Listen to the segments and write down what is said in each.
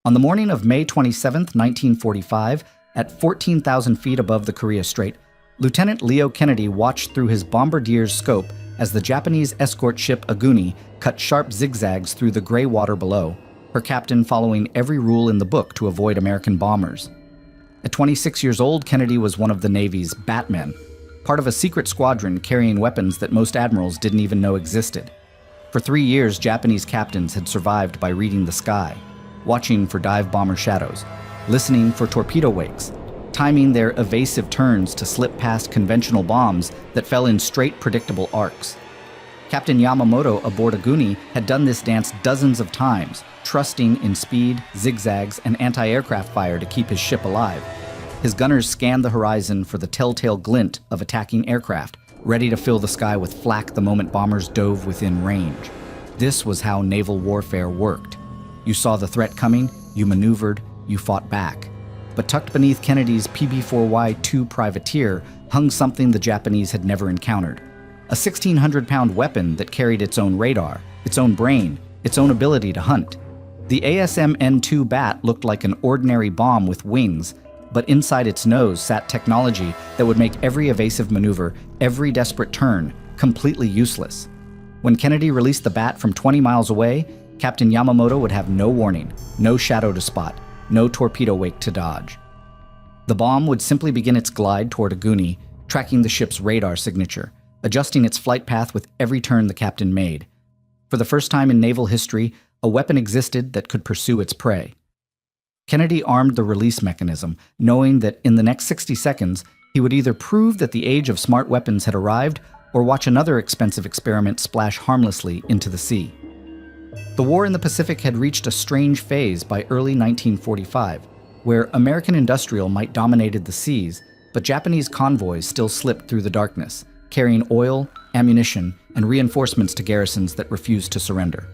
On the morning of May 27, 1945, at 14,000 feet above the Korea Strait, Lieutenant Leo Kennedy watched through his bombardier's scope as the Japanese escort ship Aguni cut sharp zigzags through the gray water below, her captain following every rule in the book to avoid American bombers. At 26 years old, Kennedy was one of the Navy's Batmen, part of a secret squadron carrying weapons that most admirals didn't even know existed. For 3 years, Japanese captains had survived by reading the sky, watching for dive bomber shadows, listening for torpedo wakes, timing their evasive turns to slip past conventional bombs that fell in straight, predictable arcs. Captain Yamamoto aboard Aguni had done this dance dozens of times, trusting in speed, zigzags, and anti-aircraft fire to keep his ship alive. His gunners scanned the horizon for the telltale glint of attacking aircraft, ready to fill the sky with flak the moment bombers dove within range. This was how naval warfare worked. You saw the threat coming, you maneuvered, you fought back. But tucked beneath Kennedy's PB-4Y-2 privateer hung something the Japanese had never encountered. A 1,600-pound weapon that carried its own radar, its own brain, its own ability to hunt. The ASM-N2 Bat looked like an ordinary bomb with wings, but inside its nose sat technology that would make every evasive maneuver, every desperate turn, completely useless. When Kennedy released the Bat from 20 miles away, Captain Yamamoto would have no warning, no shadow to spot, no torpedo wake to dodge. The bomb would simply begin its glide toward Aguni, tracking the ship's radar signature, adjusting its flight path with every turn the captain made. For the first time in naval history, a weapon existed that could pursue its prey. Kennedy armed the release mechanism, knowing that in the next 60 seconds, he would either prove that the age of smart weapons had arrived or watch another expensive experiment splash harmlessly into the sea. The war in the Pacific had reached a strange phase by early 1945, where American industrial might dominated the seas, but Japanese convoys still slipped through the darkness, carrying oil, ammunition, and reinforcements to garrisons that refused to surrender.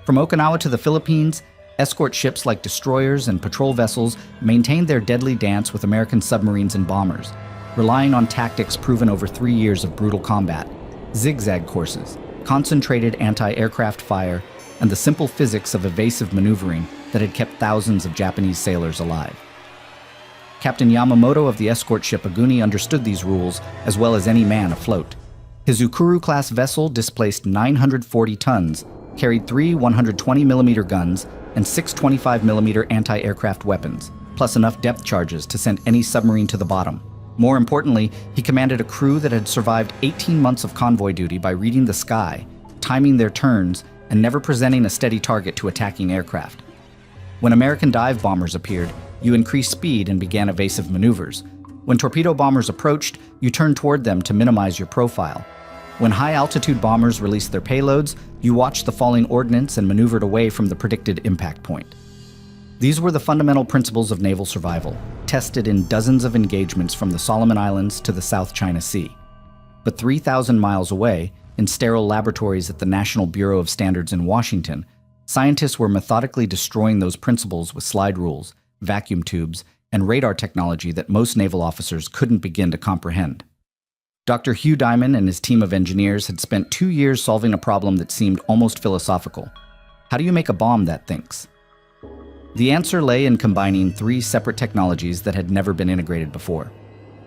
From Okinawa to the Philippines, escort ships like destroyers and patrol vessels maintained their deadly dance with American submarines and bombers, relying on tactics proven over 3 years of brutal combat, zigzag courses, concentrated anti-aircraft fire, and the simple physics of evasive maneuvering that had kept thousands of Japanese sailors alive. Captain Yamamoto of the escort ship Aguni understood these rules as well as any man afloat. His Ukuru-class vessel displaced 940 tons, carried 3 120mm guns, and 6 25mm anti-aircraft weapons, plus enough depth charges to send any submarine to the bottom. More importantly, he commanded a crew that had survived 18 months of convoy duty by reading the sky, timing their turns, and never presenting a steady target to attacking aircraft. When American dive bombers appeared, you increased speed and began evasive maneuvers. When torpedo bombers approached, you turned toward them to minimize your profile. When high-altitude bombers released their payloads, you watched the falling ordnance and maneuvered away from the predicted impact point. These were the fundamental principles of naval survival, tested in dozens of engagements from the Solomon Islands to the South China Sea. But 3,000 miles away, in sterile laboratories at the National Bureau of Standards in Washington, scientists were methodically destroying those principles with slide rules, vacuum tubes, and radar technology that most naval officers couldn't begin to comprehend. Dr. Hugh Diamond and his team of engineers had spent 2 years solving a problem that seemed almost philosophical. How do you make a bomb that thinks? The answer lay in combining 3 separate technologies that had never been integrated before.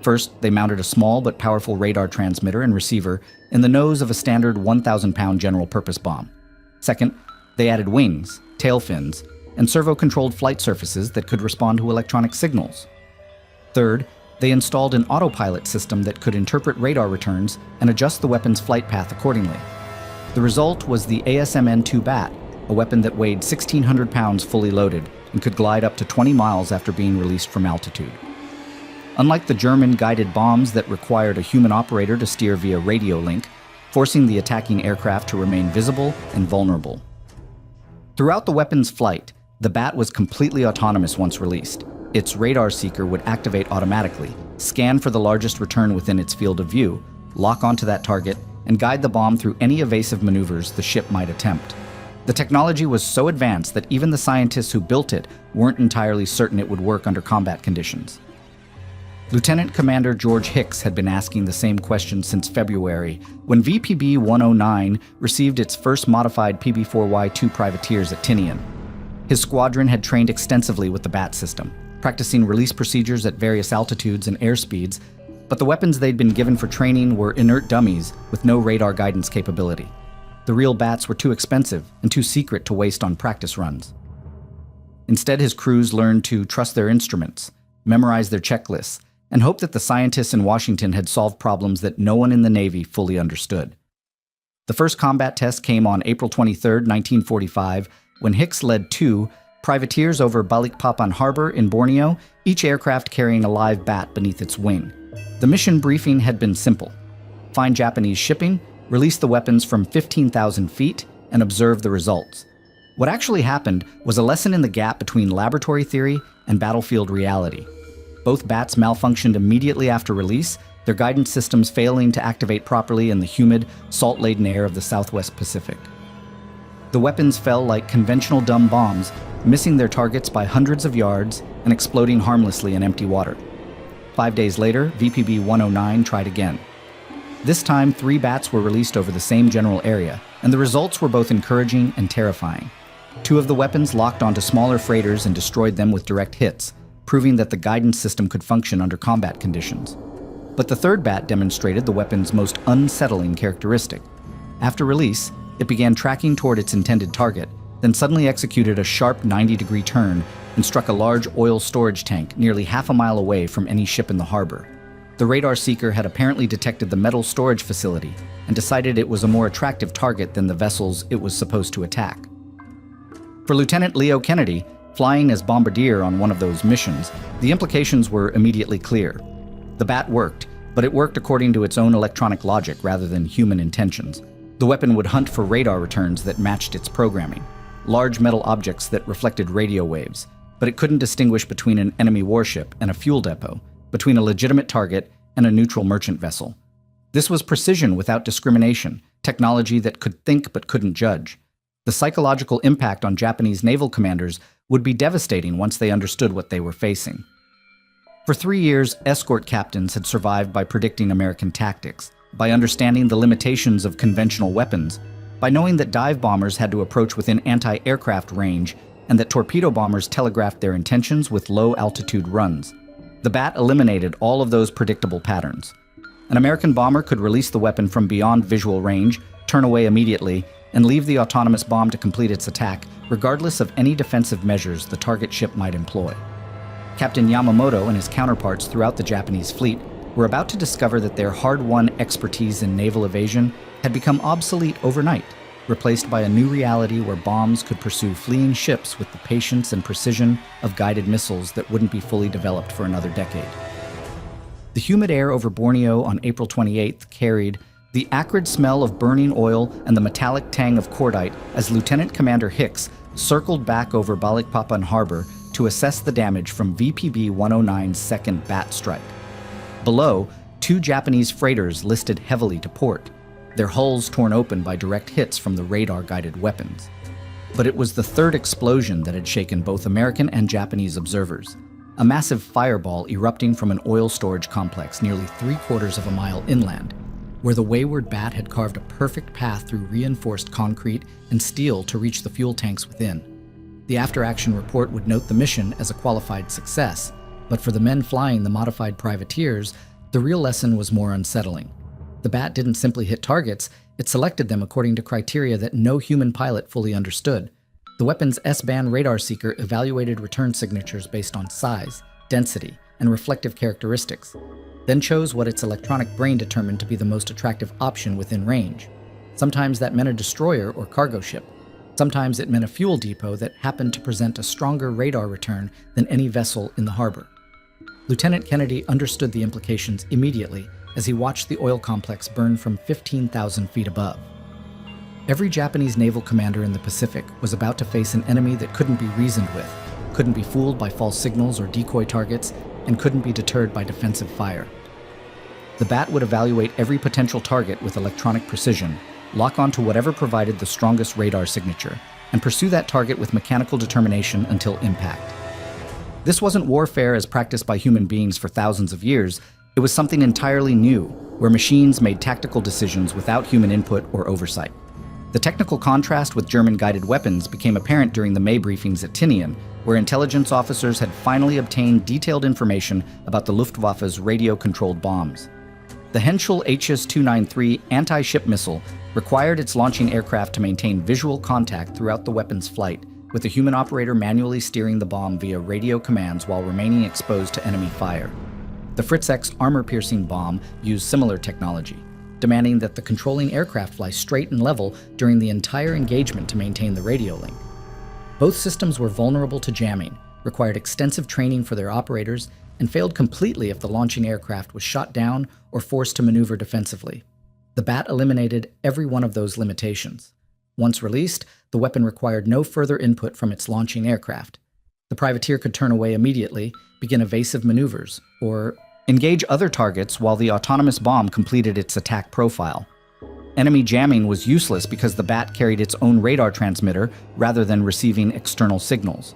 First, they mounted a small but powerful radar transmitter and receiver in the nose of a standard 1,000-pound general-purpose bomb. Second, they added wings, tail fins, and servo-controlled flight surfaces that could respond to electronic signals. Third, they installed an autopilot system that could interpret radar returns and adjust the weapon's flight path accordingly. The result was the ASM-N2 Bat, a weapon that weighed 1,600 pounds fully loaded and could glide up to 20 miles after being released from altitude. Unlike the German guided bombs that required a human operator to steer via radio link, forcing the attacking aircraft to remain visible and vulnerable. Throughout the weapon's flight, the Bat was completely autonomous once released. Its radar seeker would activate automatically, scan for the largest return within its field of view, lock onto that target, and guide the bomb through any evasive maneuvers the ship might attempt. The technology was so advanced that even the scientists who built it weren't entirely certain it would work under combat conditions. Lieutenant Commander George Hicks had been asking the same question since February, when VPB-109 received its first modified PB-4Y-2 privateers at Tinian. His squadron had trained extensively with the BAT system, practicing release procedures at various altitudes and airspeeds, but the weapons they'd been given for training were inert dummies with no radar guidance capability. The real BATs were too expensive and too secret to waste on practice runs. Instead, his crews learned to trust their instruments, memorize their checklists, and hope that the scientists in Washington had solved problems that no one in the Navy fully understood. The first combat test came on April 23, 1945, when Hicks led two privateers over Balikpapan Harbor in Borneo, each aircraft carrying a live bat beneath its wing. The mission briefing had been simple: find Japanese shipping, release the weapons from 15,000 feet, and observe the results. What actually happened was a lesson in the gap between laboratory theory and battlefield reality. Both bats malfunctioned immediately after release, their guidance systems failing to activate properly in the humid, salt-laden air of the Southwest Pacific. The weapons fell like conventional dumb bombs, missing their targets by hundreds of yards and exploding harmlessly in empty water. 5 days later, VPB-109 tried again. This time, 3 bats were released over the same general area, and the results were both encouraging and terrifying. 2 of the weapons locked onto smaller freighters and destroyed them with direct hits, proving that the guidance system could function under combat conditions. But the 3rd bat demonstrated the weapon's most unsettling characteristic. After release, it began tracking toward its intended target, then suddenly executed a sharp 90-degree turn and struck a large oil storage tank nearly half a mile away from any ship in the harbor. The radar seeker had apparently detected the metal storage facility and decided it was a more attractive target than the vessels it was supposed to attack. For Lieutenant Leo Kennedy, flying as bombardier on one of those missions, the implications were immediately clear. The bat worked, but it worked according to its own electronic logic rather than human intentions. The weapon would hunt for radar returns that matched its programming, large metal objects that reflected radio waves, but it couldn't distinguish between an enemy warship and a fuel depot, between a legitimate target and a neutral merchant vessel. This was precision without discrimination, technology that could think but couldn't judge. The psychological impact on Japanese naval commanders would be devastating once they understood what they were facing. For 3 years, escort captains had survived by predicting American tactics, by understanding the limitations of conventional weapons, by knowing that dive bombers had to approach within anti-aircraft range and that torpedo bombers telegraphed their intentions with low-altitude runs. The bat eliminated all of those predictable patterns. An American bomber could release the weapon from beyond visual range, turn away immediately, and leave the autonomous bomb to complete its attack, regardless of any defensive measures the target ship might employ. Captain Yamamoto and his counterparts throughout the Japanese fleet were about to discover that their hard-won expertise in naval evasion had become obsolete overnight, replaced by a new reality where bombs could pursue fleeing ships with the patience and precision of guided missiles that wouldn't be fully developed for another decade. The humid air over Borneo on April 28th carried the acrid smell of burning oil and the metallic tang of cordite as Lieutenant Commander Hicks circled back over Balikpapan Harbor to assess the damage from VPB-109's second bat strike. Below, 2 Japanese freighters listed heavily to port, their hulls torn open by direct hits from the radar-guided weapons. But it was the 3rd explosion that had shaken both American and Japanese observers, a massive fireball erupting from an oil storage complex nearly 3/4 of a mile inland, where the wayward bat had carved a perfect path through reinforced concrete and steel to reach the fuel tanks within. The after-action report would note the mission as a qualified success, but for the men flying the modified privateers, the real lesson was more unsettling. The bat didn't simply hit targets, it selected them according to criteria that no human pilot fully understood. The weapon's S-band radar seeker evaluated return signatures based on size, density, and reflective characteristics, then chose what its electronic brain determined to be the most attractive option within range. Sometimes that meant a destroyer or cargo ship. Sometimes it meant a fuel depot that happened to present a stronger radar return than any vessel in the harbor. Lieutenant Kennedy understood the implications immediately as he watched the oil complex burn from 15,000 feet above. Every Japanese naval commander in the Pacific was about to face an enemy that couldn't be reasoned with, couldn't be fooled by false signals or decoy targets, and couldn't be deterred by defensive fire. The bat would evaluate every potential target with electronic precision, lock onto whatever provided the strongest radar signature, and pursue that target with mechanical determination until impact. This wasn't warfare as practiced by human beings for thousands of years. It was something entirely new, where machines made tactical decisions without human input or oversight. The technical contrast with German guided weapons became apparent during the May briefings at Tinian, where intelligence officers had finally obtained detailed information about the Luftwaffe's radio-controlled bombs. The Henschel HS-293 anti-ship missile required its launching aircraft to maintain visual contact throughout the weapon's flight, with a human operator manually steering the bomb via radio commands while remaining exposed to enemy fire. The Fritz X armor-piercing bomb used similar technology, demanding that the controlling aircraft fly straight and level during the entire engagement to maintain the radio link. Both systems were vulnerable to jamming, required extensive training for their operators, and failed completely if the launching aircraft was shot down or forced to maneuver defensively. The Bat eliminated every one of those limitations. Once released, the weapon required no further input from its launching aircraft. The privateer could turn away immediately, begin evasive maneuvers, or engage other targets while the autonomous bomb completed its attack profile. Enemy jamming was useless because the Bat carried its own radar transmitter rather than receiving external signals.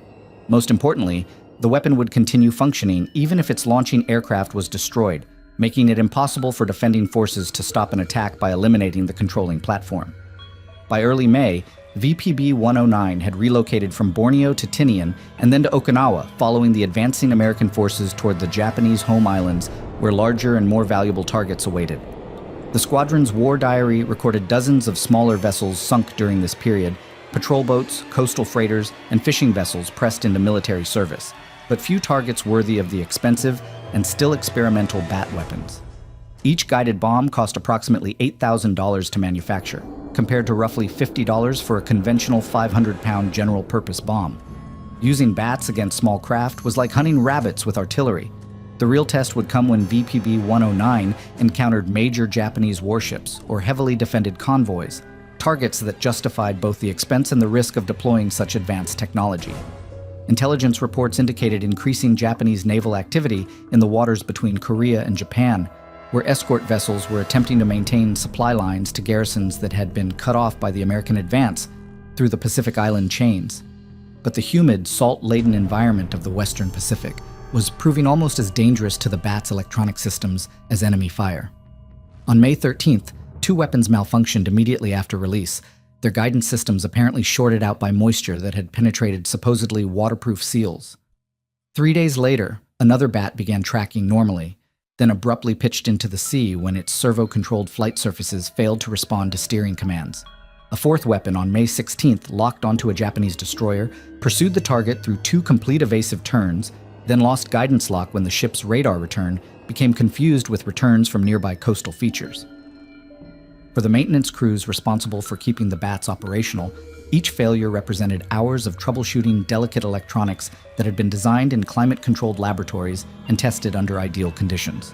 Most importantly, the weapon would continue functioning even if its launching aircraft was destroyed, making it impossible for defending forces to stop an attack by eliminating the controlling platform. By early May, VPB-109 had relocated from Borneo to Tinian and then to Okinawa, following the advancing American forces toward the Japanese home islands, where larger and more valuable targets awaited. The squadron's war diary recorded dozens of smaller vessels sunk during this period, patrol boats, coastal freighters, and fishing vessels pressed into military service, but few targets worthy of the expensive and still experimental Bat weapons. Each guided bomb cost approximately $8,000 to manufacture, compared to roughly $50 for a conventional 500-pound general-purpose bomb. Using Bats against small craft was like hunting rabbits with artillery. The real test would come when VPB-109 encountered major Japanese warships or heavily defended convoys, targets that justified both the expense and the risk of deploying such advanced technology. Intelligence reports indicated increasing Japanese naval activity in the waters between Korea and Japan, where escort vessels were attempting to maintain supply lines to garrisons that had been cut off by the American advance through the Pacific Island chains. But the humid, salt-laden environment of the Western Pacific was proving almost as dangerous to the Bat's electronic systems as enemy fire. On May 13th, two weapons malfunctioned immediately after release, their guidance systems apparently shorted out by moisture that had penetrated supposedly waterproof seals. 3 days later, another Bat began tracking normally, then abruptly pitched into the sea when its servo-controlled flight surfaces failed to respond to steering commands. A fourth weapon on May 16th locked onto a Japanese destroyer, pursued the target through 2 complete evasive turns, then lost guidance lock when the ship's radar return became confused with returns from nearby coastal features. For the maintenance crews responsible for keeping the Bats operational, each failure represented hours of troubleshooting delicate electronics that had been designed in climate-controlled laboratories and tested under ideal conditions.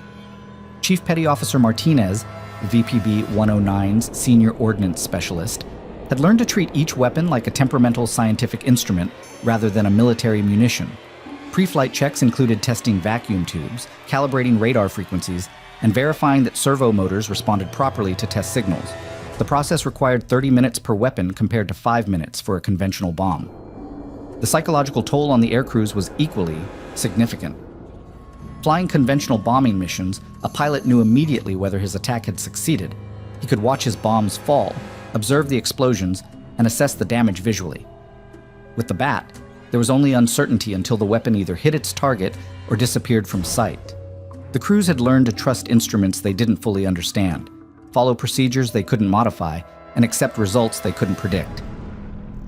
Chief Petty Officer Martinez, VPB-109's senior ordnance specialist, had learned to treat each weapon like a temperamental scientific instrument rather than a military munition. Pre-flight checks included testing vacuum tubes, calibrating radar frequencies, and verifying that servo motors responded properly to test signals. The process required 30 minutes per weapon compared to 5 minutes for a conventional bomb. The psychological toll on the aircrews was equally significant. Flying conventional bombing missions, a pilot knew immediately whether his attack had succeeded. He could watch his bombs fall, observe the explosions, and assess the damage visually. With the Bat, there was only uncertainty until the weapon either hit its target or disappeared from sight. The crews had learned to trust instruments they didn't fully understand, follow procedures they couldn't modify, and accept results they couldn't predict.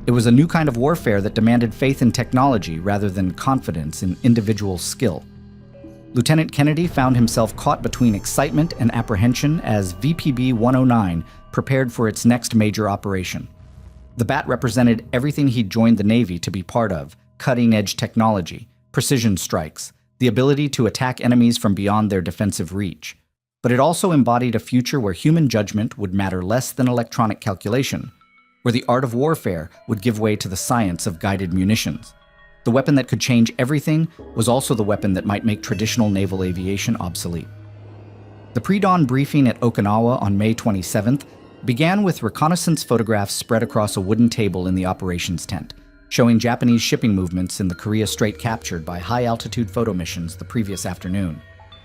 It was a new kind of warfare that demanded faith in technology rather than confidence in individual skill. Lieutenant Kennedy found himself caught between excitement and apprehension as VPB-109 prepared for its next major operation. The Bat represented everything he'd joined the Navy to be part of: cutting-edge technology, precision strikes, the ability to attack enemies from beyond their defensive reach. But it also embodied a future where human judgment would matter less than electronic calculation, where the art of warfare would give way to the science of guided munitions. The weapon that could change everything was also the weapon that might make traditional naval aviation obsolete. The pre-dawn briefing at Okinawa on May 27th began with reconnaissance photographs spread across a wooden table in the operations tent, showing Japanese shipping movements in the Korea Strait captured by high-altitude photo missions the previous afternoon.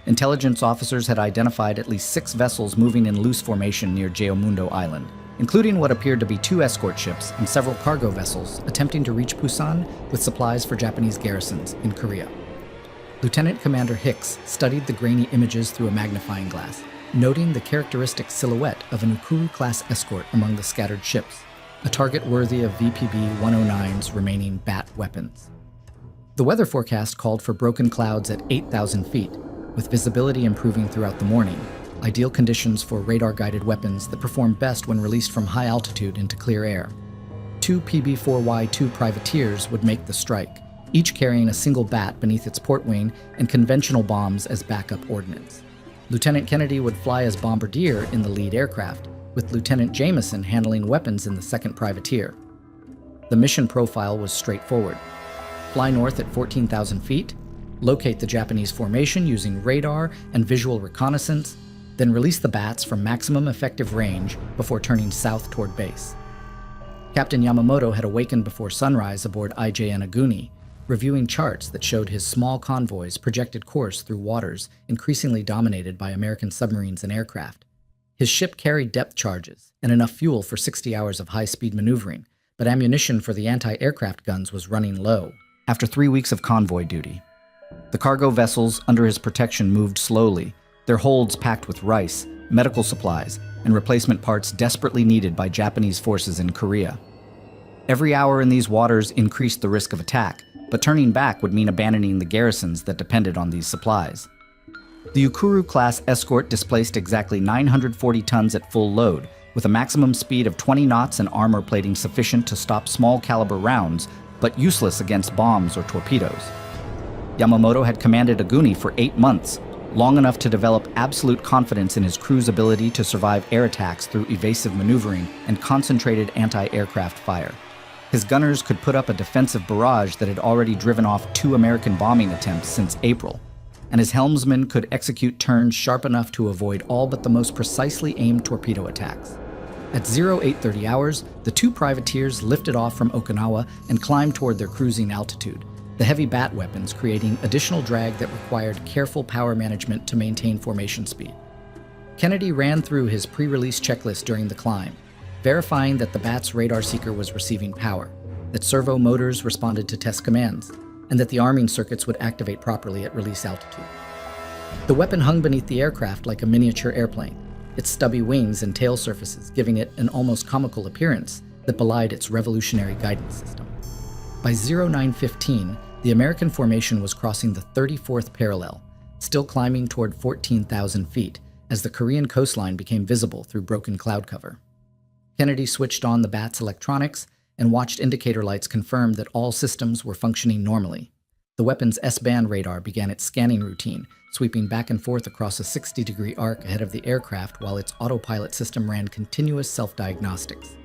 Intelligence officers had identified at least 6 vessels moving in loose formation near Geomundo Island, including what appeared to be 2 escort ships and several cargo vessels attempting to reach Busan with supplies for Japanese garrisons in Korea. Lieutenant Commander Hicks studied the grainy images through a magnifying glass, noting the characteristic silhouette of an Ukuru-class escort among the scattered ships, a target worthy of VPB-109's remaining bat weapons. The weather forecast called for broken clouds at 8,000 feet, with visibility improving throughout the morning, ideal conditions for radar-guided weapons that perform best when released from high altitude into clear air. 2 PB-4Y-2 privateers would make the strike, each carrying a single bat beneath its port wing and conventional bombs as backup ordnance. Lieutenant Kennedy would fly as bombardier in the lead aircraft, with Lieutenant Jameson handling weapons in the second privateer. The mission profile was straightforward. Fly north at 14,000 feet, locate the Japanese formation using radar and visual reconnaissance, then release the bats from maximum effective range before turning south toward base. Captain Yamamoto had awakened before sunrise aboard IJN Aguni, reviewing charts that showed his small convoy's projected course through waters increasingly dominated by American submarines and aircraft. His ship carried depth charges and enough fuel for 60 hours of high-speed maneuvering, but ammunition for the anti-aircraft guns was running low. After 3 weeks of convoy duty, the cargo vessels under his protection moved slowly, their holds packed with rice, medical supplies, and replacement parts desperately needed by Japanese forces in Korea. Every hour in these waters increased the risk of attack, but turning back would mean abandoning the garrisons that depended on these supplies. The Ukuru-class escort displaced exactly 940 tons at full load, with a maximum speed of 20 knots and armor plating sufficient to stop small-caliber rounds, but useless against bombs or torpedoes. Yamamoto had commanded Aguni for 8 months, long enough to develop absolute confidence in his crew's ability to survive air attacks through evasive maneuvering and concentrated anti-aircraft fire. His gunners could put up a defensive barrage that had already driven off 2 American bombing attempts since April, and his helmsmen could execute turns sharp enough to avoid all but the most precisely aimed torpedo attacks. At 0830 hours, the 2 privateers lifted off from Okinawa and climbed toward their cruising altitude, the heavy bat weapons creating additional drag that required careful power management to maintain formation speed. Kennedy ran through his pre-release checklist during the climb, verifying that the bat's radar seeker was receiving power, that servo motors responded to test commands, and that the arming circuits would activate properly at release altitude. The weapon hung beneath the aircraft like a miniature airplane, its stubby wings and tail surfaces giving it an almost comical appearance that belied its revolutionary guidance system. By 0915, the American formation was crossing the 34th parallel, still climbing toward 14,000 feet as the Korean coastline became visible through broken cloud cover. Kennedy switched on the bat's electronics and watched indicator lights confirm that all systems were functioning normally. The weapon's S-band radar began its scanning routine, sweeping back and forth across a 60-degree arc ahead of the aircraft while its autopilot system ran continuous self-diagnostics.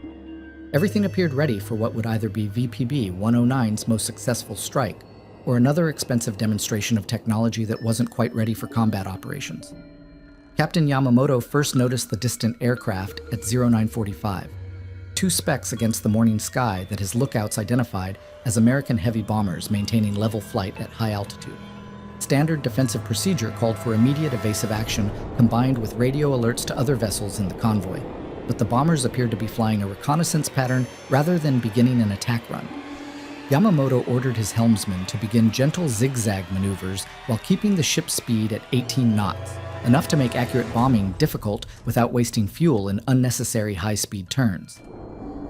Everything appeared ready for what would either be VPB-109's most successful strike or another expensive demonstration of technology that wasn't quite ready for combat operations. Captain Yamamoto first noticed the distant aircraft at 0945, 2 specks against the morning sky that his lookouts identified as American heavy bombers maintaining level flight at high altitude. Standard defensive procedure called for immediate evasive action combined with radio alerts to other vessels in the convoy, but the bombers appeared to be flying a reconnaissance pattern rather than beginning an attack run. Yamamoto ordered his helmsmen to begin gentle zigzag maneuvers while keeping the ship's speed at 18 knots, enough to make accurate bombing difficult without wasting fuel in unnecessary high-speed turns.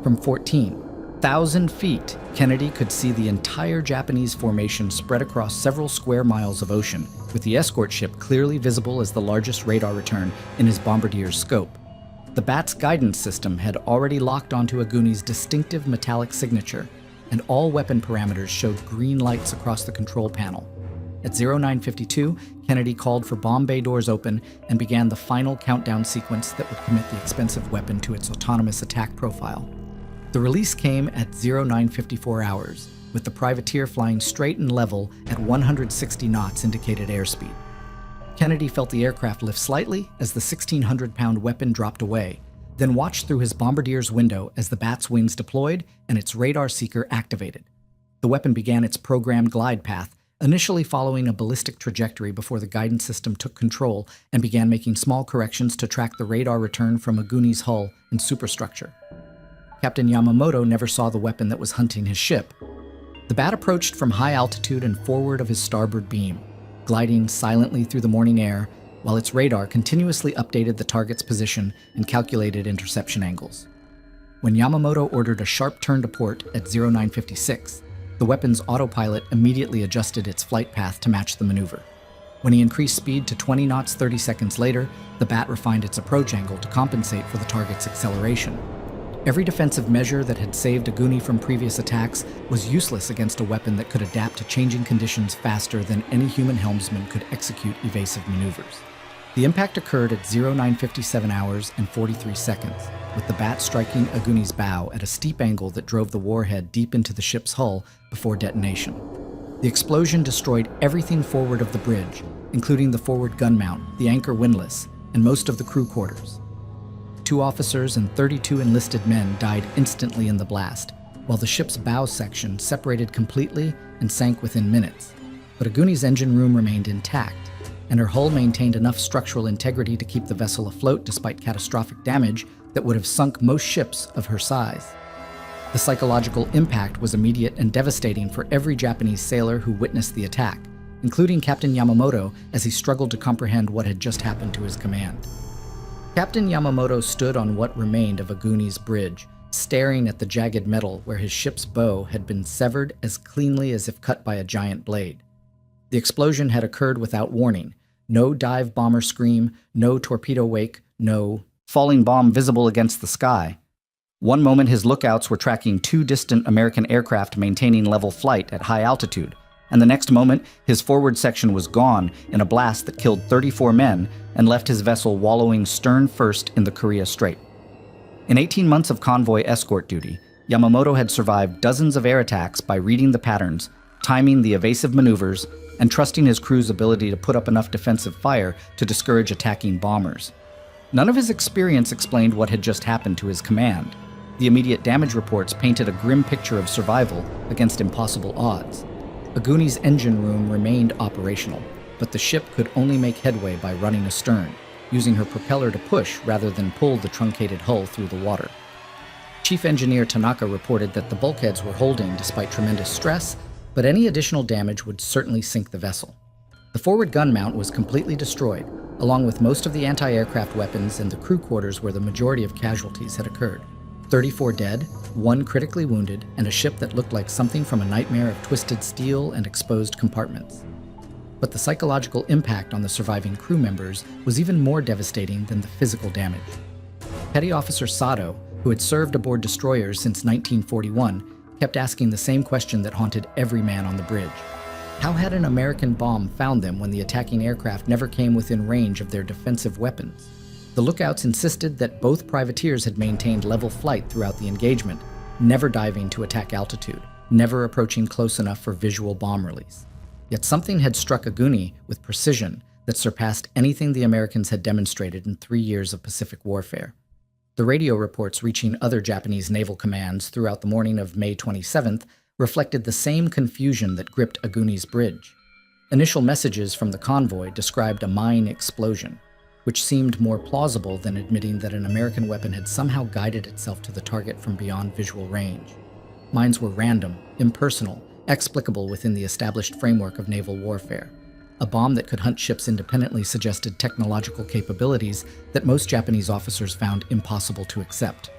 From 14,000 feet, Kennedy could see the entire Japanese formation spread across several square miles of ocean, with the escort ship clearly visible as the largest radar return in his bombardier's scope. The bat's guidance system had already locked onto Aguni's distinctive metallic signature, and all weapon parameters showed green lights across the control panel. At 0952, Kennedy called for bomb bay doors open and began the final countdown sequence that would commit the expensive weapon to its autonomous attack profile. The release came at 0954 hours, with the privateer flying straight and level at 160 knots indicated airspeed. Kennedy felt the aircraft lift slightly as the 1,600-pound weapon dropped away, then watched through his bombardier's window as the bat's wings deployed and its radar seeker activated. The weapon began its programmed glide path, initially following a ballistic trajectory before the guidance system took control and began making small corrections to track the radar return from Aguni's hull and superstructure. Captain Yamamoto never saw the weapon that was hunting his ship. The bat approached from high altitude and forward of his starboard beam, gliding silently through the morning air, while its radar continuously updated the target's position and calculated interception angles. When Yamamoto ordered a sharp turn to port at 0956, the weapon's autopilot immediately adjusted its flight path to match the maneuver. When he increased speed to 20 knots 30 seconds later, the bat refined its approach angle to compensate for the target's acceleration. Every defensive measure that had saved Aguni from previous attacks was useless against a weapon that could adapt to changing conditions faster than any human helmsman could execute evasive maneuvers. The impact occurred at 0957 hours and 43 seconds, with the bat striking Aguni's bow at a steep angle that drove the warhead deep into the ship's hull before detonation. The explosion destroyed everything forward of the bridge, including the forward gun mount, the anchor windlass, and most of the crew quarters. 2 officers and 32 enlisted men died instantly in the blast, while the ship's bow section separated completely and sank within minutes. But Aguni's engine room remained intact, and her hull maintained enough structural integrity to keep the vessel afloat despite catastrophic damage that would have sunk most ships of her size. The psychological impact was immediate and devastating for every Japanese sailor who witnessed the attack, including Captain Yamamoto as he struggled to comprehend what had just happened to his command. Captain Yamamoto stood on what remained of Aguni's bridge, staring at the jagged metal where his ship's bow had been severed as cleanly as if cut by a giant blade. The explosion had occurred without warning. No dive bomber scream, no torpedo wake, no falling bomb visible against the sky. One moment his lookouts were tracking 2 distant American aircraft maintaining level flight at high altitude, and the next moment his forward section was gone in a blast that killed 34 men and left his vessel wallowing stern first in the Korea Strait. In 18 months of convoy escort duty, Yamamoto had survived dozens of air attacks by reading the patterns, timing the evasive maneuvers, and trusting his crew's ability to put up enough defensive fire to discourage attacking bombers. None of his experience explained what had just happened to his command. The immediate damage reports painted a grim picture of survival against impossible odds. Aguni's engine room remained operational, but the ship could only make headway by running astern, using her propeller to push rather than pull the truncated hull through the water. Chief Engineer Tanaka reported that the bulkheads were holding despite tremendous stress, but any additional damage would certainly sink the vessel. The forward gun mount was completely destroyed, along with most of the anti-aircraft weapons and the crew quarters where the majority of casualties had occurred. 34 dead, 1 critically wounded, and a ship that looked like something from a nightmare of twisted steel and exposed compartments. But the psychological impact on the surviving crew members was even more devastating than the physical damage. Petty Officer Sato, who had served aboard destroyers since 1941, kept asking the same question that haunted every man on the bridge. How had an American bomb found them when the attacking aircraft never came within range of their defensive weapons? The lookouts insisted that both privateers had maintained level flight throughout the engagement, never diving to attack altitude, never approaching close enough for visual bomb release. Yet something had struck Aguni with precision that surpassed anything the Americans had demonstrated in 3 years of Pacific warfare. The radio reports reaching other Japanese naval commands throughout the morning of May 27th reflected the same confusion that gripped Aguni's bridge. Initial messages from the convoy described a mine explosion, which seemed more plausible than admitting that an American weapon had somehow guided itself to the target from beyond visual range. Mines were random, impersonal, explicable within the established framework of naval warfare. A bomb that could hunt ships independently suggested technological capabilities that most Japanese officers found impossible to accept.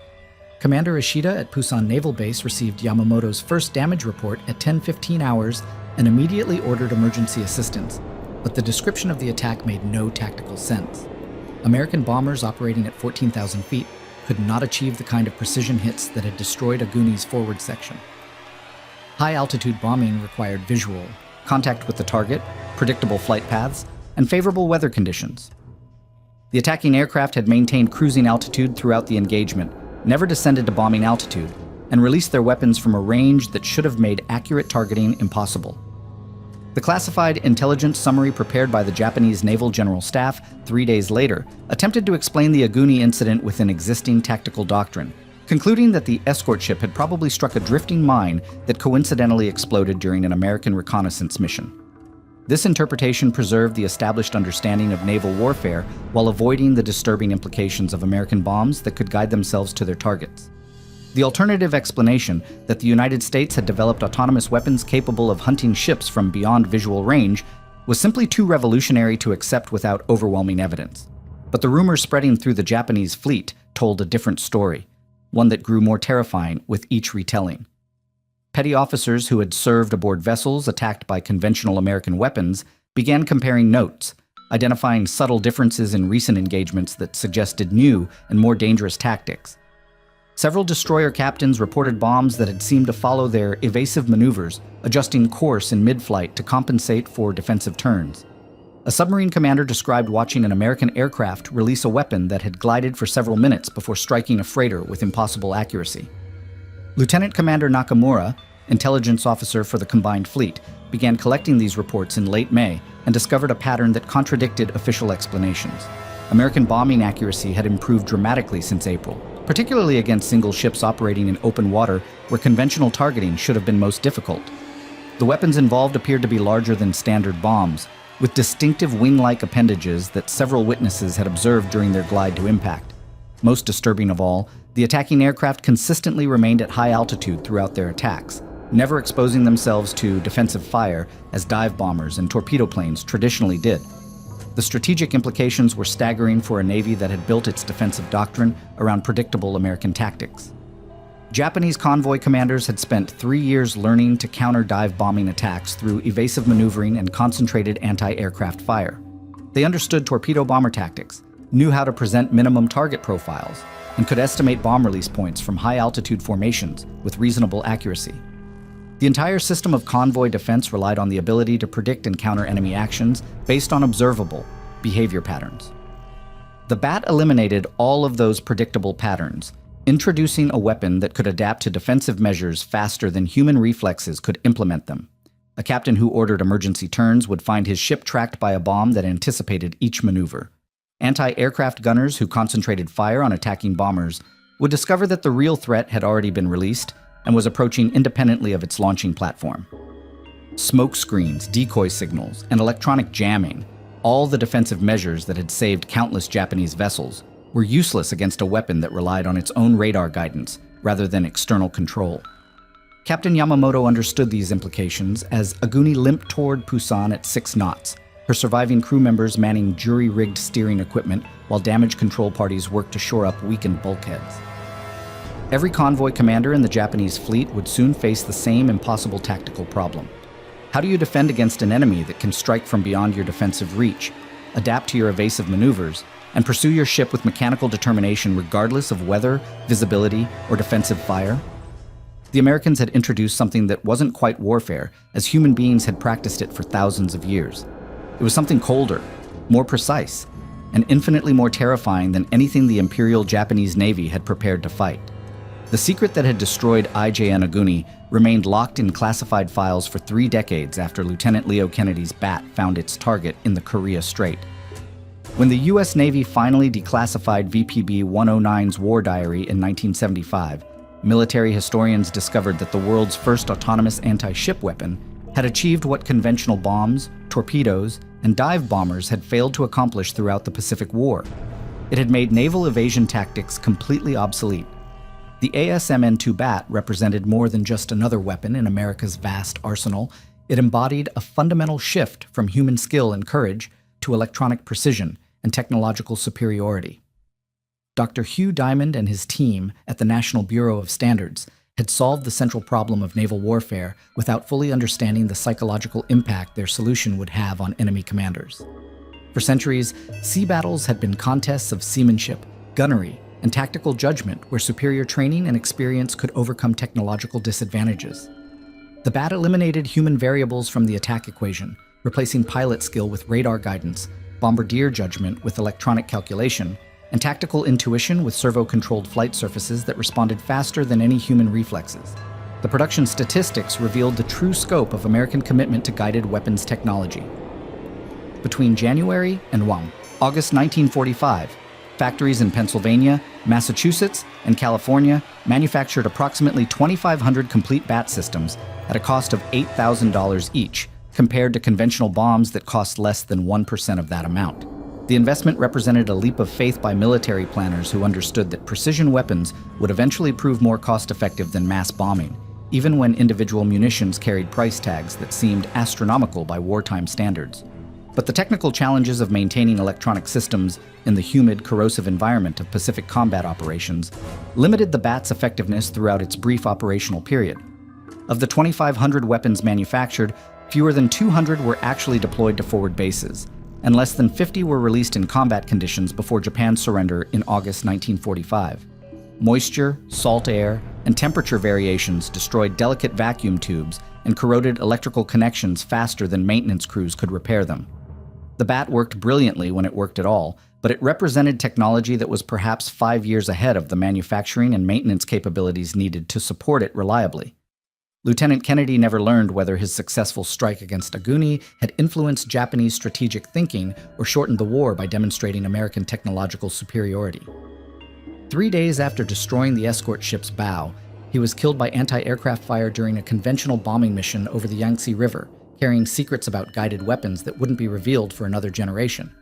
Commander Ishida at Pusan Naval Base received Yamamoto's first damage report at 10:15 hours and immediately ordered emergency assistance, but the description of the attack made no tactical sense. American bombers operating at 14,000 feet could not achieve the kind of precision hits that had destroyed Aguni's forward section. High-altitude bombing required visual, contact with the target, predictable flight paths, and favorable weather conditions. The attacking aircraft had maintained cruising altitude throughout the engagement, never descended to bombing altitude, and released their weapons from a range that should have made accurate targeting impossible. The classified intelligence summary prepared by the Japanese Naval General Staff 3 days later attempted to explain the Aguni incident within existing tactical doctrine, concluding that the escort ship had probably struck a drifting mine that coincidentally exploded during an American reconnaissance mission. This interpretation preserved the established understanding of naval warfare while avoiding the disturbing implications of American bombs that could guide themselves to their targets. The alternative explanation that the United States had developed autonomous weapons capable of hunting ships from beyond visual range was simply too revolutionary to accept without overwhelming evidence. But the rumors spreading through the Japanese fleet told a different story, one that grew more terrifying with each retelling. Petty officers who had served aboard vessels attacked by conventional American weapons began comparing notes, identifying subtle differences in recent engagements that suggested new and more dangerous tactics. Several destroyer captains reported bombs that had seemed to follow their evasive maneuvers, adjusting course in mid-flight to compensate for defensive turns. A submarine commander described watching an American aircraft release a weapon that had glided for several minutes before striking a freighter with impossible accuracy. Lieutenant Commander Nakamura, intelligence officer for the combined fleet, began collecting these reports in late May and discovered a pattern that contradicted official explanations. American bombing accuracy had improved dramatically since April, particularly against single ships operating in open water where conventional targeting should have been most difficult. The weapons involved appeared to be larger than standard bombs, with distinctive wing-like appendages that several witnesses had observed during their glide to impact. Most disturbing of all, the attacking aircraft consistently remained at high altitude throughout their attacks, never exposing themselves to defensive fire as dive bombers and torpedo planes traditionally did. The strategic implications were staggering for a Navy that had built its defensive doctrine around predictable American tactics. Japanese convoy commanders had spent 3 years learning to counter dive bombing attacks through evasive maneuvering and concentrated anti-aircraft fire. They understood torpedo bomber tactics, knew how to present minimum target profiles, and could estimate bomb release points from high-altitude formations with reasonable accuracy. The entire system of convoy defense relied on the ability to predict and counter enemy actions based on observable behavior patterns. The bat eliminated all of those predictable patterns, introducing a weapon that could adapt to defensive measures faster than human reflexes could implement them. A captain who ordered emergency turns would find his ship tracked by a bomb that anticipated each maneuver. Anti-aircraft gunners who concentrated fire on attacking bombers would discover that the real threat had already been released and was approaching independently of its launching platform. Smoke screens, decoy signals, and electronic jamming, all the defensive measures that had saved countless Japanese vessels, were useless against a weapon that relied on its own radar guidance rather than external control. Captain Yamamoto understood these implications as Aguni limped toward Pusan at 6 knots, her surviving crew members manning jury-rigged steering equipment while damage control parties worked to shore up weakened bulkheads. Every convoy commander in the Japanese fleet would soon face the same impossible tactical problem. How do you defend against an enemy that can strike from beyond your defensive reach, adapt to your evasive maneuvers, and pursue your ship with mechanical determination regardless of weather, visibility, or defensive fire? The Americans had introduced something that wasn't quite warfare, as human beings had practiced it for thousands of years. It was something colder, more precise, and infinitely more terrifying than anything the Imperial Japanese Navy had prepared to fight. The secret that had destroyed IJN Aguni remained locked in classified files for 3 decades after Lieutenant Leo Kennedy's bat found its target in the Korea Strait. When the U.S. Navy finally declassified VPB-109's war diary in 1975, military historians discovered that the world's first autonomous anti-ship weapon had achieved what conventional bombs, torpedoes, and dive bombers had failed to accomplish throughout the Pacific War. It had made naval evasion tactics completely obsolete. The ASMN-2 bat represented more than just another weapon in America's vast arsenal. It embodied a fundamental shift from human skill and courage to electronic precision and technological superiority. Dr. Hugh Diamond and his team at the National Bureau of Standards had solved the central problem of naval warfare without fully understanding the psychological impact their solution would have on enemy commanders. For centuries, sea battles had been contests of seamanship, gunnery, and tactical judgment where superior training and experience could overcome technological disadvantages. The bat eliminated human variables from the attack equation, replacing pilot skill with radar guidance, bombardier judgment with electronic calculation, and tactical intuition with servo-controlled flight surfaces that responded faster than any human reflexes. The production statistics revealed the true scope of American commitment to guided weapons technology. Between January and August 1945, factories in Pennsylvania, Massachusetts, and California manufactured approximately 2,500 complete bat systems at a cost of $8,000 each, compared to conventional bombs that cost less than 1% of that amount. The investment represented a leap of faith by military planners who understood that precision weapons would eventually prove more cost-effective than mass bombing, even when individual munitions carried price tags that seemed astronomical by wartime standards. But the technical challenges of maintaining electronic systems in the humid, corrosive environment of Pacific combat operations limited the BAT's effectiveness throughout its brief operational period. Of the 2,500 weapons manufactured, fewer than 200 were actually deployed to forward bases, and less than 50 were released in combat conditions before Japan's surrender in August 1945. Moisture, salt air, and temperature variations destroyed delicate vacuum tubes and corroded electrical connections faster than maintenance crews could repair them. The BAT worked brilliantly when it worked at all, but it represented technology that was perhaps 5 years ahead of the manufacturing and maintenance capabilities needed to support it reliably. Lieutenant Kennedy never learned whether his successful strike against Aguni had influenced Japanese strategic thinking or shortened the war by demonstrating American technological superiority. 3 days after destroying the escort ship's bow, he was killed by anti-aircraft fire during a conventional bombing mission over the Yangtze River, carrying secrets about guided weapons that wouldn't be revealed for another generation.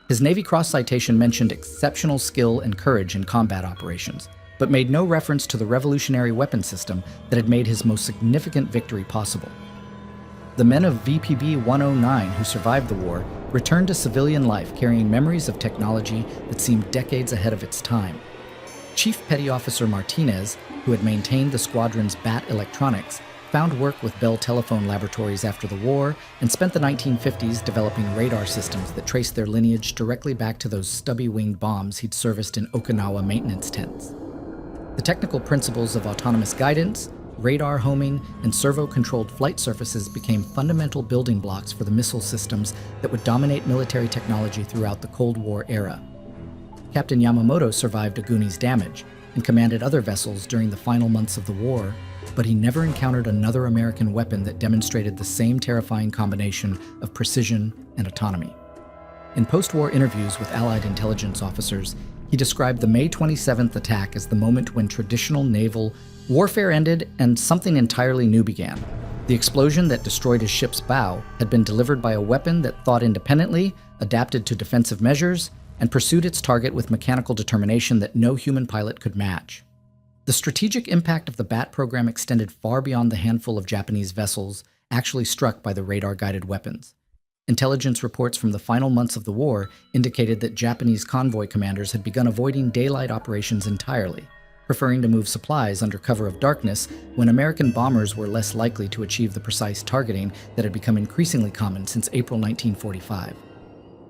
His Navy Cross citation mentioned exceptional skill and courage in combat operations, but made no reference to the revolutionary weapon system that had made his most significant victory possible. The men of VPB 109 who survived the war returned to civilian life carrying memories of technology that seemed decades ahead of its time. Chief Petty Officer Martinez, who had maintained the squadron's BAT electronics, found work with Bell Telephone Laboratories after the war and spent the 1950s developing radar systems that traced their lineage directly back to those stubby-winged bombs he'd serviced in Okinawa maintenance tents. The technical principles of autonomous guidance, radar homing, and servo-controlled flight surfaces became fundamental building blocks for the missile systems that would dominate military technology throughout the Cold War era. Captain Yamamoto survived Aguni's damage and commanded other vessels during the final months of the war, but he never encountered another American weapon that demonstrated the same terrifying combination of precision and autonomy. In post-war interviews with Allied intelligence officers, he described the May 27th attack as the moment when traditional naval warfare ended and something entirely new began. The explosion that destroyed his ship's bow had been delivered by a weapon that thought independently, adapted to defensive measures, and pursued its target with mechanical determination that no human pilot could match. The strategic impact of the BAT program extended far beyond the handful of Japanese vessels actually struck by the radar-guided weapons. Intelligence reports from the final months of the war indicated that Japanese convoy commanders had begun avoiding daylight operations entirely, preferring to move supplies under cover of darkness when American bombers were less likely to achieve the precise targeting that had become increasingly common since April 1945.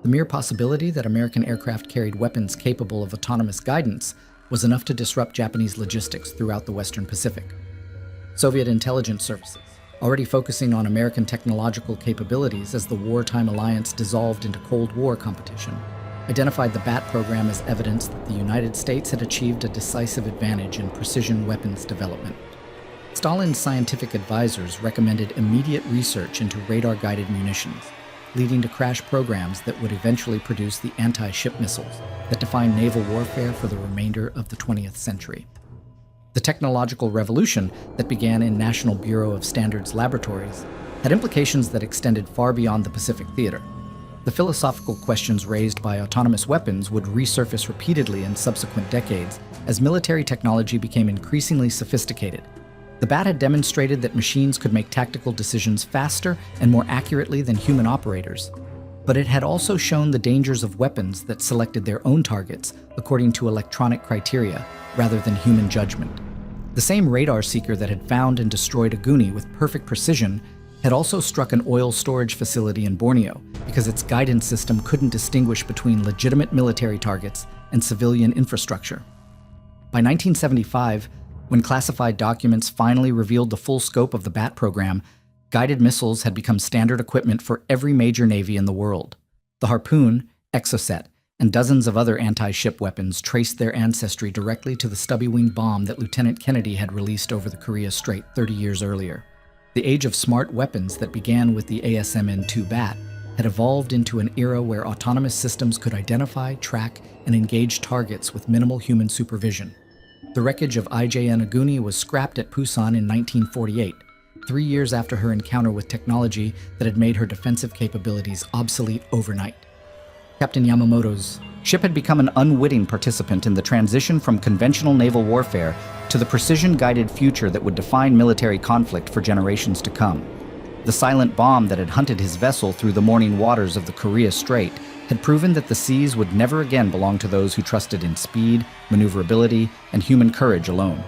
The mere possibility that American aircraft carried weapons capable of autonomous guidance was enough to disrupt Japanese logistics throughout the Western Pacific. Soviet intelligence services, already focusing on American technological capabilities as the wartime alliance dissolved into Cold War competition, identified the BAT program as evidence that the United States had achieved a decisive advantage in precision weapons development. Stalin's scientific advisors recommended immediate research into radar-guided munitions, leading to crash programs that would eventually produce the anti-ship missiles that defined naval warfare for the remainder of the 20th century. The technological revolution that began in National Bureau of Standards laboratories had implications that extended far beyond the Pacific theater. The philosophical questions raised by autonomous weapons would resurface repeatedly in subsequent decades as military technology became increasingly sophisticated. The BAT had demonstrated that machines could make tactical decisions faster and more accurately than human operators. But it had also shown the dangers of weapons that selected their own targets according to electronic criteria rather than human judgment. The same radar seeker that had found and destroyed Aguni with perfect precision had also struck an oil storage facility in Borneo because its guidance system couldn't distinguish between legitimate military targets and civilian infrastructure. By 1975, when classified documents finally revealed the full scope of the BAT program, guided missiles had become standard equipment for every major navy in the world. The Harpoon, Exocet, and dozens of other anti-ship weapons traced their ancestry directly to the stubby-winged bomb that Lieutenant Kennedy had released over the Korea Strait 30 years earlier. The age of smart weapons that began with the ASMN-2 BAT had evolved into an era where autonomous systems could identify, track, and engage targets with minimal human supervision. The wreckage of IJN Aguni was scrapped at Pusan in 1948, 3 years after her encounter with technology that had made her defensive capabilities obsolete overnight. Captain Yamamoto's ship had become an unwitting participant in the transition from conventional naval warfare to the precision-guided future that would define military conflict for generations to come. The silent bomb that had hunted his vessel through the morning waters of the Korea Strait had proven that the seas would never again belong to those who trusted in speed, maneuverability, and human courage alone.